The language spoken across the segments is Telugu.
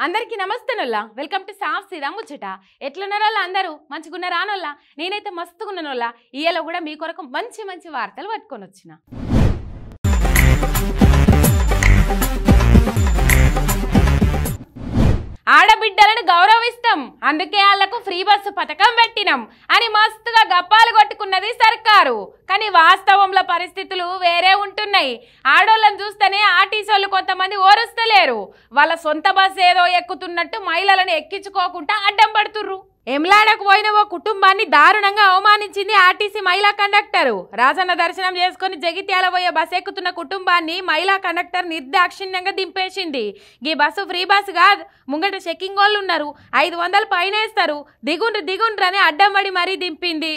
అందరికీ నమస్తేనోల్లా వెల్కమ్ టు సాఫ్ సీదా ముచ్చట. ఎట్లున్నారోల్లా అందరూ మంచిగున్నారానోల్లా? నేనైతే మస్తుగున్నానోల్లా. ఇయ్యాల కూడా మీ కొరకు మంచి మంచి వార్తలు పట్టుకొని వచ్చిన. ఆడబిడ్డలను గౌరవిస్తాం, అందుకే వాళ్లకు ఫ్రీ బస్సు పథకం పెట్టినాం అని మస్తుగా గప్పాలు కొట్టుకున్నది సర్కారు. కానీ వాస్తవంలో పరిస్థితులు వేరే ఉంటున్నాయి. ఆడోళ్ళని చూస్తేనే ఆర్టీసీలు కొంతమంది ఓరుస్తలేరు. వాళ్ళ సొంత బస్సు ఏదో ఎక్కుతున్నట్టు మహిళలను ఎక్కించుకోకుండా అడ్డం పడుతుర్రు. ఎమ్లాడకు పోయిన ఓ కుటుంబాన్ని దారుణంగా అవమానించింది ఆర్టీసీ మహిళా కండక్టరు. రాజన్న దర్శనం చేసుకుని జగిత్యాల పోయే బస్సు ఎక్కుతున్న కుటుంబాన్ని మహిళా కండక్టర్ నిర్దాక్షిణ్యంగా దింపేసింది. ఈ బస్సు ఫ్రీ బస్సు కాదు, ముంగట చెక్కింగ్ వాళ్ళు ఉన్నారు, 500 పైన వేస్తారు, దిగుండ్రు అని అడ్డం పడి మరీ దింపింది.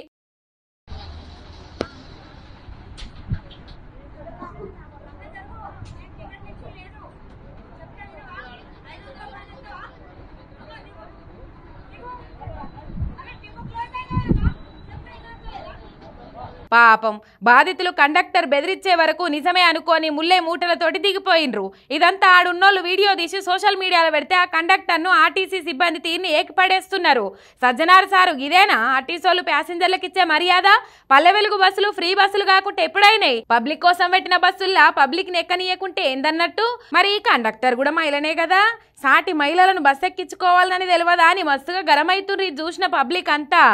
పాపం బాధితులు కండక్టర్ బెదిరించే వరకు నిజమే అనుకోని ముల్లే మూటలతోటి దిగిపోయినరు. ఇదంతా ఆడున్నోళ్ళు వీడియో తీసి సోషల్ మీడియాలో పెడితే ఆ కండక్టర్ను ఆర్టీసీ సిబ్బంది తీరిని ఏకిపడేస్తున్నారు. సజ్జనార్ సారు ఇదేనా ఆర్టీసీలు ప్యాసింజర్లకు ఇచ్చే మర్యాద? పల్లె వెలుగు బస్సులు ఫ్రీ బస్సులు కాకుండా ఎప్పుడైనాయి? పబ్లిక్ కోసం పెట్టిన బస్సుల్లా పబ్లిక్ ని ఎక్కనీయకుంటే ఏందన్నట్టు? మరి ఈ కండక్టర్ కూడా మహిళనే కదా, సాటి మహిళలను బస్ ఎక్కించుకోవాలని తెలియదా అని మస్తుగా గరమైతుర్రు ఈ చూసిన పబ్లిక్ అంతా.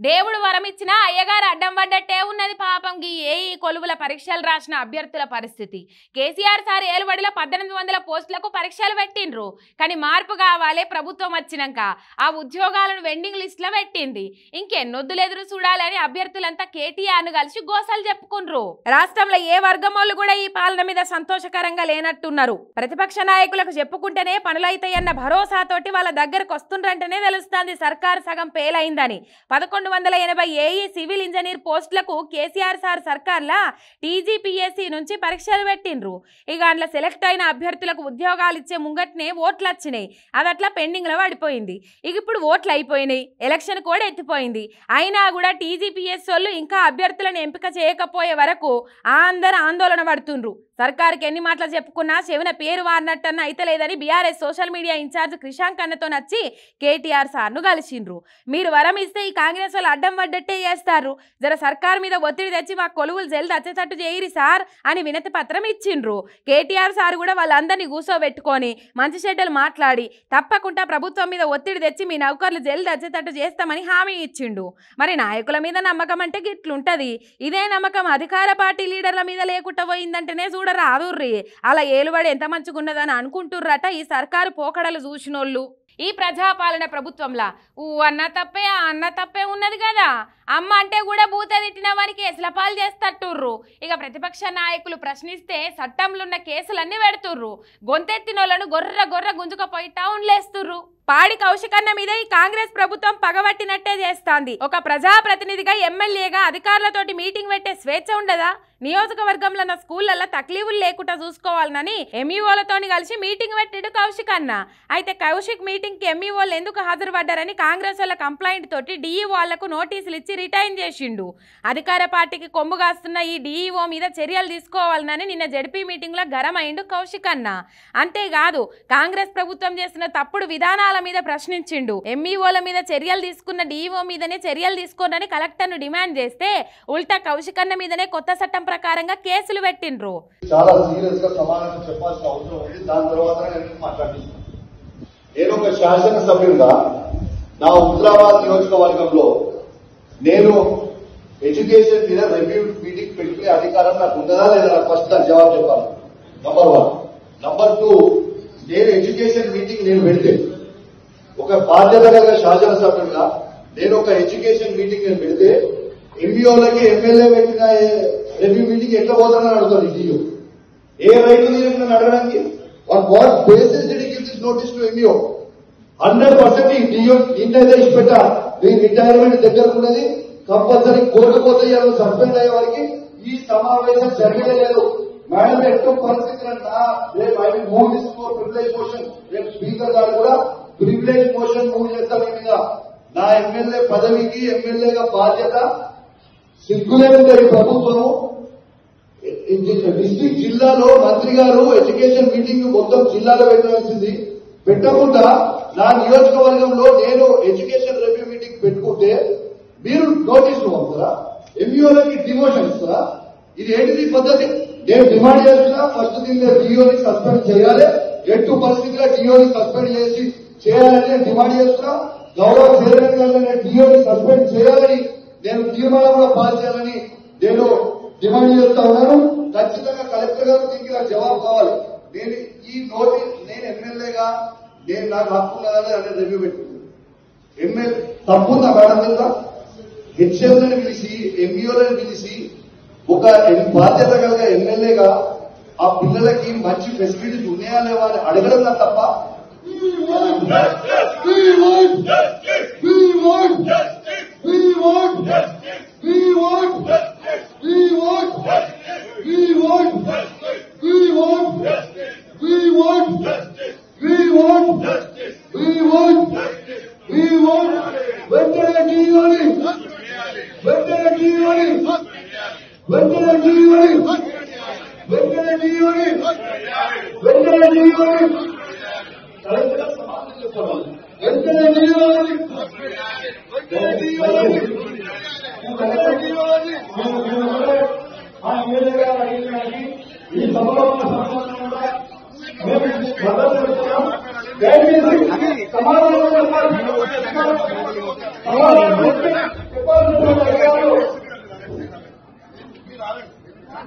దేవుడు వరం ఇచ్చిన అయ్యగారు అడ్డం పడ్డట్టే ఉన్నది పాపం ఈ కొలువుల పరీక్షలు రాసిన అభ్యర్థుల పరిస్థితి. కేసీఆర్ సార్ ఏలుబడిలో 1800 పోస్టులకు పరీక్షలు పెట్టిండ్రు. కానీ మార్పు కావాలి ప్రభుత్వం వచ్చినాక. ఆ ఉద్యోగాలను వెండింగ్ లిస్ట్ లో పెట్టింది. ఇంకెన్నొద్దులు ఎదురు చూడాలని అభ్యర్థులంతా కేటీఆర్ ను కలిసి గోసలు చెప్పుకుండ్రు. రాష్ట్రంలో ఏ వర్గం వాళ్ళు కూడా ఈ పాలన మీద సంతోషకరంగా లేనట్టున్నారు. ప్రతిపక్ష నాయకులకు చెప్పుకుంటేనే పనులైతాయన్న భరోసాతోటి వాళ్ళ దగ్గరకు వస్తుండ్రంటేనే తెలుస్తుంది సర్కారు సగం పేలైందని. 1180 ఏఈ సివిల్ ఇంజనీర్ పోస్టులకు కేసీఆర్ సార్ సర్కార్లా టీజీపీఎస్సీ నుంచి పరీక్షలు పెట్టిండ్రు. ఇక అందులో సెలెక్ట్ అయిన అభ్యర్థులకు ఉద్యోగాలు ఇచ్చే ముంగట్నే ఓట్లు వచ్చినాయి. అది అట్లా పెండింగ్ లో పడిపోయింది. ఇక ఇప్పుడు ఓట్లు అయిపోయినాయి, ఎలక్షన్ కూడా ఎత్తిపోయింది. అయినా కూడా టీజీపీఎస్సీ వాళ్ళు ఇంకా అభ్యర్థులను ఎంపిక చేయకపోయే వరకు అందరూ ఆందోళన పడుతుండ్రు. సర్కారుకి ఎన్ని మాటలు చెప్పుకున్నా చెవిన పేరు వారినట్టన్న అయితలేదని BRS social media incharge Krishank అన్నతో నచ్చి కేటీఆర్ సార్ను కలిసిండ్రు. మీరు వరం ఇస్తే ఈ కాంగ్రెస్ వాళ్ళు అడ్డం పడ్డట్టే చేస్తారు, జర సర్కారు మీద ఒత్తిడి తెచ్చి మా కొలువులు జల్ది వచ్చేటట్టు చేయరి సార్ అని వినతి పత్రం ఇచ్చిండ్రు. కేటీఆర్ సార్ కూడా వాళ్ళందరినీ కూసోబెట్టుకొని మంచి చెడ్డలు మాట్లాడి తప్పకుండా ప్రభుత్వం మీద ఒత్తిడి తెచ్చి మీ నౌకర్లు జల్ది వచ్చేటట్టు చేస్తామని హామీ ఇచ్చిండు. మరి నాయకుల మీద నమ్మకం అంటే గిట్లుంటది. ఇదే నమ్మకం అధికార పార్టీ లీడర్ల మీద లేకుండా పోయిందంటేనే చూడరాదుర్రి. అలా ఏలుబడి ఎంత మంచిగున్నదని అనుకుంటుర్రట ఈ సర్కారు పోకడలు చూసినోళ్ళు. ఈ ప్రజాపాలన ప్రభుత్వంలా అన్న తప్పే అన్న తప్పే ఉన్నది కదా. అమ్మ అంటే కూడా బూత తిట్టిన వారికి ఎసలపాలు చేస్తట్టుర్రు. ఇక ప్రతిపక్ష నాయకులు ప్రశ్నిస్తే చట్టంలున్న కేసులన్నీ పెడుతుర్రు. గొంతెత్తినోళ్లను గొర్ర గుంజుకపోయి టౌన్లేస్తుర్రు. పాడి కౌశికన్న మీద ఈ కాంగ్రెస్ ప్రభుత్వం పగబట్టినట్టే చేస్తాంది. ఒక ప్రజాప్రతినిధిగా ఎమ్మెల్యేగా అధికారులతోటి మీటింగ్ పెట్టే స్వేచ్ఛ ఉండదా? నియోజకవర్గంలో ఉన్న స్కూళ్లలో తక్లీఫులు లేకుండా చూసుకోవాలని ఎంఈఓలతోని కలిసి మీటింగ్ పెట్టాడు కౌశికన్న. అయితే కౌశిక్ మీటింగ్ కి ఎంఈఓలు ఎందుకు హాజరుపడ్డారని కాంగ్రెస్ వాళ్ళ కంప్లైంట్ తోటి డిఈఓ వాళ్లకు నోటీసులు ఇచ్చి రిటైన్ చేసిండు. అధికార పార్టీకి కొమ్ము కాస్తున్న ఈ డిఈఓ మీద చర్యలు తీసుకోవాలని నిన్న జడ్పీ మీటింగ్ లో గరమైండు కౌశికన్న. అంతేకాదు కాంగ్రెస్ ప్రభుత్వం చేస్తున్న తప్పుడు విధానాల మీద ప్రశ్నించిండు. ఎంఈఓల మీద చర్యలు తీసుకున్న డిఈఓ మీదనే చర్యలు తీసుకోనని కలెక్టర్ ను డిమాండ్ చేస్తే ఉల్టా కౌశికన్న మీదనే కొత్త చట్టం ప్రకారంగా కేసులు పెట్టిండ్రు. చాలా సీరియస్ గా సమాధానం చెప్పాల్సిన అవసరం ఉంది. దాని తర్వాత మాట్లాడిస్తాను. నేను ఒక శాసనసభ్యుడిగా నా హుజరాబాద్ నియోజకవర్గంలో నేను ఎడ్యుకేషన్ మీద రివ్యూ మీటింగ్ పెట్టుకునే అధికారం నాకు ఉందా లేదా? ఫస్ట్ దాని జవాబు చెప్పాలి. నంబర్ 1. నంబర్ 2, నేను ఎడ్యుకేషన్ మీటింగ్ నేను పెడితే ఒక బాధ్యత గల శాసనసభ్యుడిగా నేను ఒక ఎడ్యుకేషన్ మీటింగ్ నేను పెడితే ఎంఈఓలకి ఎమ్మెల్యే పెట్టిన రివ్యూ మీటింగ్ ఎట్లా పోతానని అడుగుతాను. డిఓ ఏ రైతు నేను అడగడానికి what basis did he give this notice to MEO? 100% ఈ డిఓ ఇంటైతే ఇచ్చిపెట్టా మీ రిటైర్మెంట్ దగ్గర ఉన్నది, కంపల్సరీ కోర్టు పోతే సస్పెండ్ అయ్యే వారికి ఈ సమావేశం జరగలేదు. మేడం ఎట్టో పరిస్థితులు మూవ్ తీసుకో ప్రివిలేజ్ మోషన్. రేపు స్పీకర్ గారు కూడా ప్రివిలేజ్ మోషన్ మూవ్ చేస్తారు మీద. నా ఎమ్మెల్యే పదవికి ఎమ్మెల్యేగా బాధ్యత సిగ్గులేని ప్రభుత్వము. డిస్ట్రిక్ట్ జిల్లాలో మంత్రి గారు ఎడ్యుకేషన్ మీటింగ్ మొత్తం జిల్లాలో పెట్టవలసింది. పెట్టకుండా నా నియోజకవర్గంలో నేను ఎడ్యుకేషన్ రివ్యూ మీటింగ్ పెట్టుకుంటే మీరు నోటీసులు పంపుతారా? ఎంఈఓలకి డిమోషన్ ఇస్తారా? ఇది ఏంటిది పద్ధతి? నేను డిమాండ్ చేస్తున్నా, ఫస్ట్ దీనిలో డిఓని సస్పెండ్ చేయాలి, ఎట్టు పరిస్థితిలో డిఓని సస్పెండ్ చేయాలని నేను డిమాండ్ చేస్తున్నా. గౌరవ చైర్మన్ గారు డిఓని సస్పెండ్ చేయాలని నేను తీర్మానం కూడా పాస్ చేయాలని నేను డిమాండ్ చేస్తా ఉన్నాను. ఖచ్చితంగా కలెక్టర్ గారు దీనికి నాకు జవాబు కావాలి. నేను ఈ నోటీస్ నేను ఎమ్మెల్యేగా నేను నాకు హక్కు ఉన్నదని అనేది రివ్యూ పెట్టుకున్నాను. ఎమ్మెల్యే తప్పుందా మేడం తెలుసా? హెచ్ఎంలను పిలిచి ఎంఈఓలను పిలిచి ఒక బాధ్యత కలిగ ఎమ్మెల్యేగా ఆ పిల్లలకి మంచి ఫెసిలిటీస్ ఉన్నాయా లేవా అని అడగడం నా తప్ప.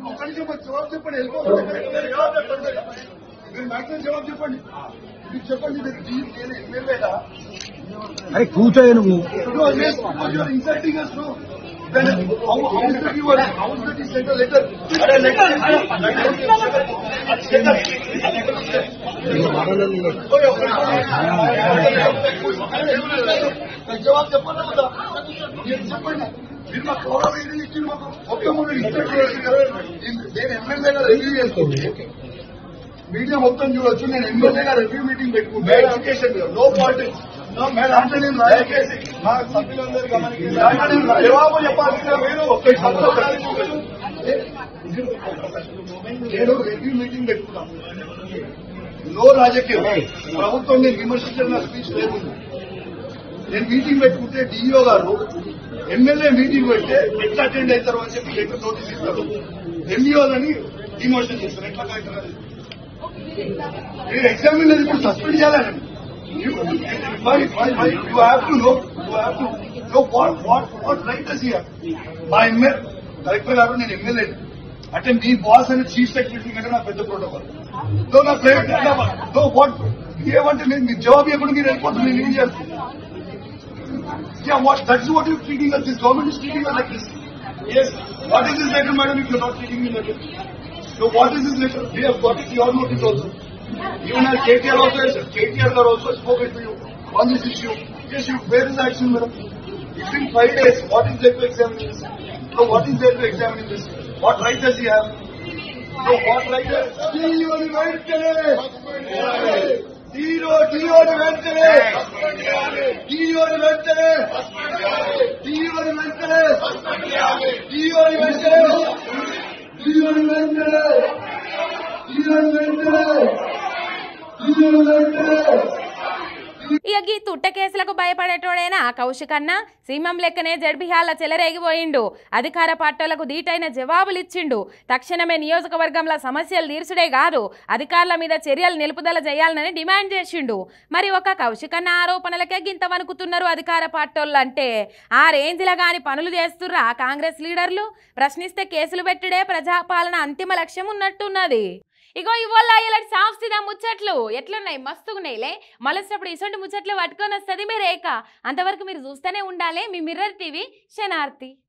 జవాబు చెప్పండి, చెప్పండి, చెప్పండి. నేను ఎమ్మెల్యేగా అరే కూర్చోయే నువ్వు ఇన్సల్టింగ్ జవాబు చెప్పండి కదా, చెప్పండి. మీరు మా గౌరవ ఇచ్చి మాకు మొత్తం నేను ఎమ్మెల్యేగా రివ్యూ చేసుకోండి, మీడియా మొత్తం చూడొచ్చు. నేను ఎమ్మెల్యేగా రివ్యూ మీటింగ్ పెట్టుకుంటే ఎడ్యుకేషన్ నో పాలిటిక్స్ అంటే నేను మా సభ్యులందరూ జవాబు చెప్పాల్సిన మీరు నేను రివ్యూ మీటింగ్ పెట్టుకున్నాను. నో రాజకీయం, ప్రభుత్వం నేను విమర్శించిన నా స్పీచ్ లేదు. నేను మీటింగ్ పెట్టుకుంటే డిఈఓ గారు ఎమ్మెల్యే మీటింగ్ పెడితే ఎట్లా అటెండ్ అవుతారు అని చెప్పి లెటర్ నోటీస్ ఇస్తారు. ఎంఈఓలని డిమోషన్ చేస్తారు. ఎట్లా అవుతారు? మీరు ఎగ్జామిన్ లేదు, ఇప్పుడు సస్పెండ్ చేయాలని. You have to know what right does he have? మా ఎమ్మెల్యే కలెక్టర్ గారు నేను ఎమ్మెల్యే అంటే మీ బాస్ అని చీఫ్ సెక్రటరీ కంటే నా పెద్ద ప్రోటోకాల్. నా ప్రైవేట్ వాట్ ఏమంటే మీరు జవాబు ఇవ్వకుండా మీరు వెళ్ళిపోతుంది. నేను ఏం చేస్తాను? That's what you're treating us. This government is treating us like this. Yes. What is this letter, madam, if you're not treating me like this? So what is this letter? We have got it your notice also. Even as KTR also has, KTR also spoken to you on this issue. Yes, where is the action, madam? It's been 5 days. What is there to examine this? So what is there to examine this? What right does he have? So what right does he have? ఇక గీ తుట్ట కేసులకు భయపడేటోడైనా కౌశికన్న సింహం లెక్కనే జడ్బిహాల చెలరేగిపోయిండు. అధికార పార్టీలకు దీటైన జవాబులిచ్చిండు. తక్షణమే నియోజకవర్గంలో సమస్యలు తీర్చుడే కాదు, అధికారుల మీద చర్యలు నిలుపుదల చేయాలని డిమాండ్ చేసిండు. మరి ఒక కౌశికన్న ఆరోపణలకే గింత వణుకుతున్నారు అధికార పార్టీలు అంటే ఆ రేంజ్లో గాని పనులు చేస్తుర్రా కాంగ్రెస్ లీడర్లు? ప్రశ్నిస్తే కేసులు పెట్టుడే ప్రజాపాలన అంతిమ లక్ష్యం ఉన్నట్టున్నది. ఇగో ఇవాళ ఇలాంటి సాఫ్ సీదా ముచ్చట్లు ఎట్లున్నాయి? మస్తుగున్నాయిలే. మళ్ళొచ్చినప్పుడు ఇసొంటి ముచ్చట్లు పట్టుకొని వస్తుంది మీ రేఖ. అంతవరకు మీరు చూస్తూనే ఉండాలి మీ మిర్రర్ టీవీ శనార్థి.